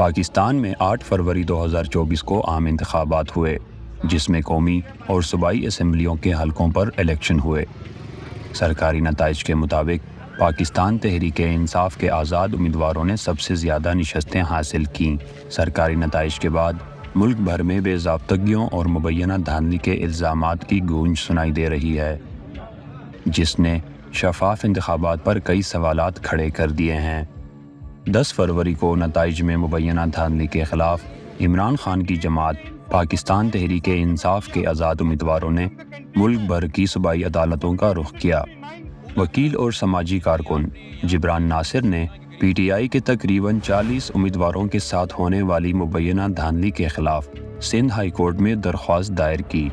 پاکستان میں 8 فروری 2024 کو عام انتخابات ہوئے، جس میں قومی اور صوبائی اسمبلیوں کے حلقوں پر الیکشن ہوئے۔ سرکاری نتائج کے مطابق پاکستان تحریک انصاف کے آزاد امیدواروں نے سب سے زیادہ نشستیں حاصل کیں۔ سرکاری نتائج کے بعد ملک بھر میں بے ضابطگیوں اور مبینہ دھاندلی کے الزامات کی گونج سنائی دے رہی ہے، جس نے شفاف انتخابات پر کئی سوالات کھڑے کر دیے ہیں۔ 10 فروری کو نتائج میں مبینہ دھاندلی کے خلاف عمران خان کی جماعت پاکستان تحریک انصاف کے آزاد امیدواروں نے ملک بھر کی صوبائی عدالتوں کا رخ کیا۔ وکیل اور سماجی کارکن جبران ناصر نے پی ٹی آئی کے تقریباً 40 امیدواروں کے ساتھ ہونے والی مبینہ دھاندلی کے خلاف سندھ ہائی کورٹ میں درخواست دائر کی۔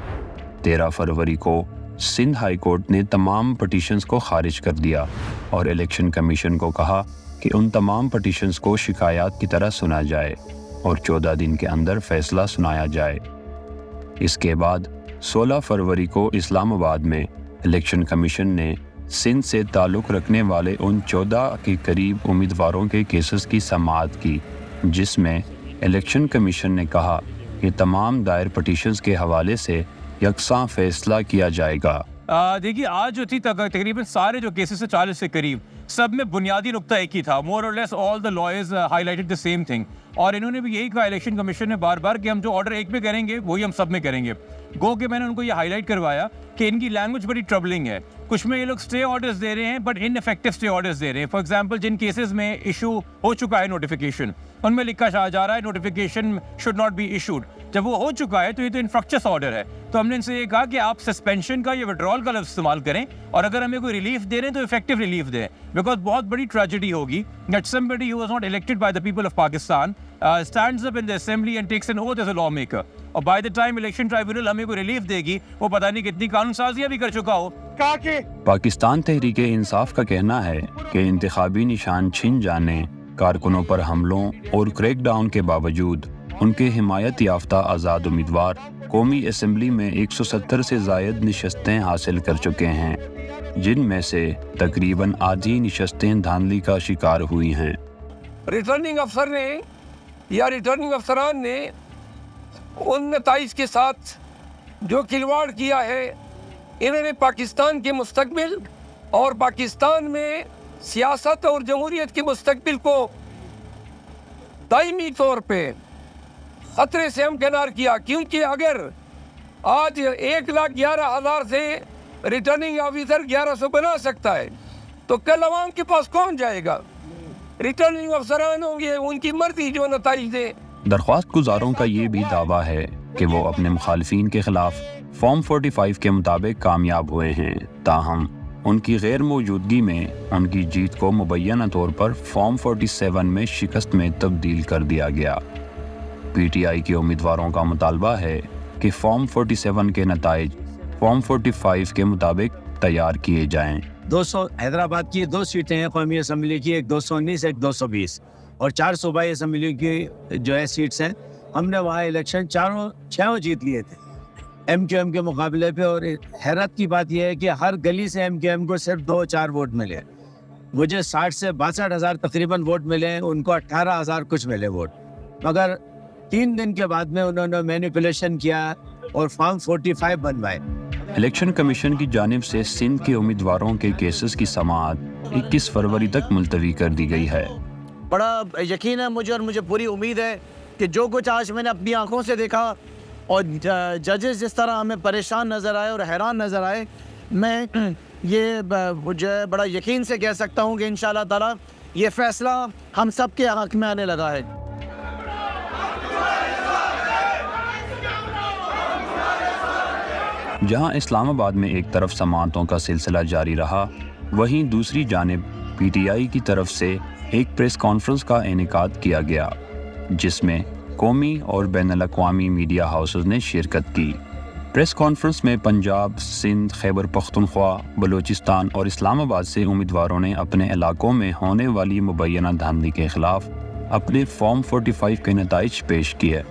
13 فروری کو سندھ ہائی کورٹ نے تمام پٹیشنز کو خارج کر دیا اور الیکشن کمیشن کو کہا کہ ان تمام پٹیشنز کو شکایات کی طرح سنا جائے اور 14 دن کے اندر فیصلہ سنایا جائے۔ اس کے بعد 16 فروری کو اسلام آباد میں الیکشن کمیشن نے سندھ سے تعلق رکھنے والے ان 14 کے قریب امیدواروں کے کیسز کی سماعت کی، جس میں الیکشن کمیشن نے کہا کہ تمام دائر پٹیشنز کے حوالے سے یکساں فیصلہ کیا جائے گا۔ دیکھیے آج جو تھی تقریباً سارے جو کیسز سے 40 سے قریب سب میں بنیادی نقطہ ایک ہی تھا، مور اور less all the lawyers highlighted the same thing, اور انہوں نے بھی یہی کہا الیکشن کمیشن نے بار بار کہ ہم جو آرڈر ایک میں کریں گے وہی ہم سب میں کریں گے۔ گو کہ میں نے ان کو یہ ہائی لائٹ کروایا کہ ان کی لینگویج بڑی ٹربلنگ ہے، کچھ میں یہ لوگ اسٹے آرڈرز دے رہے ہیں but ineffective stay orders دے رہے ہیں۔ فار ایگزامپل جن کیسز میں ایشو ہو چکا ہے نوٹیفیکیشن، ان میں لکھا جا رہا ہے notification should not be issued, جب وہ ہو چکا ہے تو یہ تو انفرکچس آرڈر ہے، تو ہم نے ان سے یہ کہا کہ آپ سسپینشن کا یا وڈرال کا لفظ استعمال کریں، اور اگر ہمیں کوئی ریلیف دے رہے ہیں تو افیکٹو ریلیف دیں، بیکاز بہت بڑی ٹریجڈی ہوگی that somebody who was not elected by the people of Pakistan stands up in the assembly and takes an oath as a lawmaker, اور by the time election tribunal ہمیں کوئی relief دے گی وہ پتہ نہیں کتنی قانون سازیاں بھی کر چکا ہو۔ پاکستان تحریک انصاف کا کہنا ہے کہ انتخابی نشان چھن جانے، کارکنوں پر حملوں اور کریک ڈاؤن کے باوجود ان کے حمایت یافتہ آزاد امیدوار قومی اسمبلی میں 170 سے زائد نشستیں حاصل کر چکے ہیں، جن میں سے تقریباً آدھی نشستیں دھاندلی کا شکار ہوئی ہیں۔ ریٹرننگ افسر نے یا ریٹرننگ افسران نے ان نتائج کے ساتھ جو کھلواڑ کیا ہے، انہوں نے پاکستان کے مستقبل اور پاکستان میں سیاست اور جمہوریت کے مستقبل کو دائمی طور پہ خطرے سے ہمکنار کیا، کیونکہ اگر آج 1,11,000 سے ریٹرننگ آفیسر 1100 بنا سکتا ہے تو کل عوام کے پاس کون جائے گا؟ ریٹرننگ افسران ہوں گے، ان کی مرضی جو نتائج دے۔ درخواست گزاروں کا یہ بھی دعویٰ ہے کہ وہ اپنے مخالفین کے خلاف فارم 45 کے مطابق کامیاب ہوئے ہیں، تاہم ان کی غیر موجودگی میں ان کی جیت کو مبینہ طور پر فارم 47 میں شکست میں تبدیل کر دیا گیا۔ پی ٹی آئی کے امیدواروں کا مطالبہ ہے کہ فارم 47 کے نتائج فارم 45 کے مطابق تیار کیے جائیں۔ 200 حیدرآباد کی 2 سیٹیں ہیں قومی اسمبلی کی، ایک 219 ایک 220، اور 4 صوبائی اسمبلی کی جو ہے سیٹس ہیں، ہم نے وہاں الیکشن چھوں جیت لیے تھے ایم کیو ایم کے مقابلے پہ، اور حیرت کی بات یہ ہے کہ ہر گلی سے ایم کیو ایم کو صرف 2-4 ووٹ ملے، مجھے 60 سے 62 ہزار تقریباً ووٹ ملے ہیں، ان کو 18,000 کچھ ملے ووٹ، مگر 3 دن کے بعد میں انہوں نے مینیپولیشن کیا اور فارم 45 بنوائے۔ الیکشن کمیشن کی جانب سے سندھ کے امیدواروں کے کیسز کی سماعت 21 فروری تک ملتوی کر دی گئی ہے۔ بڑا یقین ہے مجھے، اور مجھے پوری امید ہے کہ جو کچھ آج میں نے اپنی آنکھوں سے دیکھا اور ججز جس طرح ہمیں پریشان نظر آئے اور حیران نظر آئے، میں یہ جو ہے بڑا یقین سے کہہ سکتا ہوں کہ انشاءاللہ تعالیٰ یہ فیصلہ ہم سب کے حق میں آنے لگا ہے۔ جہاں اسلام آباد میں ایک طرف سماعتوں کا سلسلہ جاری رہا، وہیں دوسری جانب پی ٹی آئی کی طرف سے ایک پریس کانفرنس کا انعقاد کیا گیا، جس میں قومی اور بین الاقوامی میڈیا ہاؤسز نے شرکت کی۔ پریس کانفرنس میں پنجاب، سندھ، خیبر پختونخوا، بلوچستان اور اسلام آباد سے امیدواروں نے اپنے علاقوں میں ہونے والی مبینہ دھاندلی کے خلاف اپنے فارم 45 کے نتائج پیش کیے۔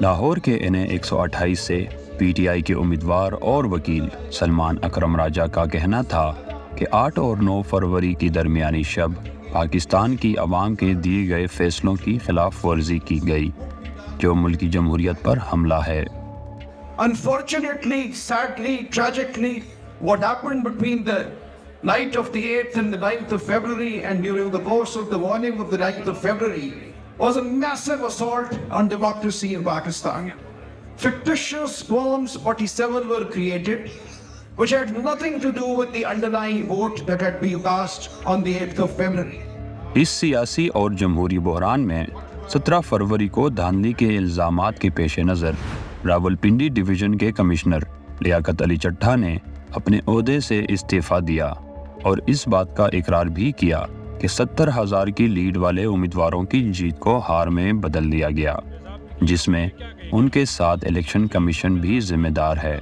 لاہور کے NA 128 سے پی ٹی آئی کے امیدوار اور وکیل سلمان اکرم راجہ کا کہنا تھا کہ 8 اور 9 فروری کی درمیانی شب پاکستان کی عوام کے دیے گئے فیصلوں کی خلاف ورزی کی گئی جو ملکی جمہوریت پر حملہ ہے۔ Unfortunately, sadly, tragically, what happened between the night of the 8th and the 9th of February and during the course of the morning of the 9th of February was a massive assault on democracy in Pakistan. Fictitious bombs 47 were created which had nothing to do with the underlying vote that had been cast on the 8th of February. اس سیاسی اور جمہوری بحران میں 17 فروری کو دھاندلی کے الزامات کے پیش نظر راولپنڈی ڈویژن کے کمشنر لیاقت علی چٹھا نے اپنے عہدے سے استعفیٰ دیا اور اس بات کا اقرار بھی کیا کہ 70,000 کی لیڈ والے امیدواروں کی جیت کو ہار میں بدل دیا گیا، جس میں ان کے ساتھ الیکشن کمیشن بھی ذمہ دار ہے۔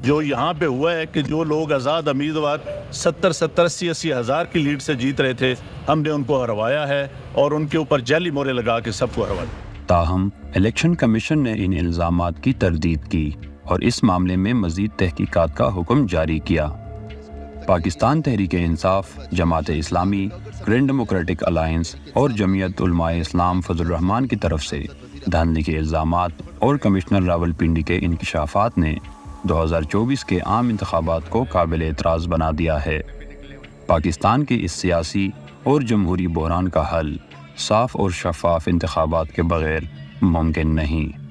جو یہاں پہ ہوا ہے کہ جو لوگ آزاد امیدوار 80 ہزار کی لیڈ سے جیت رہے تھے، ہم نے ان کو ہروایا ہے اور ان کے اوپر جعلی مورے لگا کے سب کو ہروایا۔ تاہم الیکشن کمیشن نے ان الزامات کی تردید کی اور اس معاملے میں مزید تحقیقات کا حکم جاری کیا۔ Pakistan Tehreek Insaf, Jamaat Islami, green democratic alliance اور جمعیت علماء اسلام فضل الرحمان کی طرف سے دھاندلی کے الزامات اور کمشنر راولپنڈی کے انکشافات نے 2024 کے عام انتخابات کو قابل اعتراض بنا دیا ہے۔ پاکستان کے اس سیاسی اور جمہوری بحران کا حل صاف اور شفاف انتخابات کے بغیر ممکن نہیں۔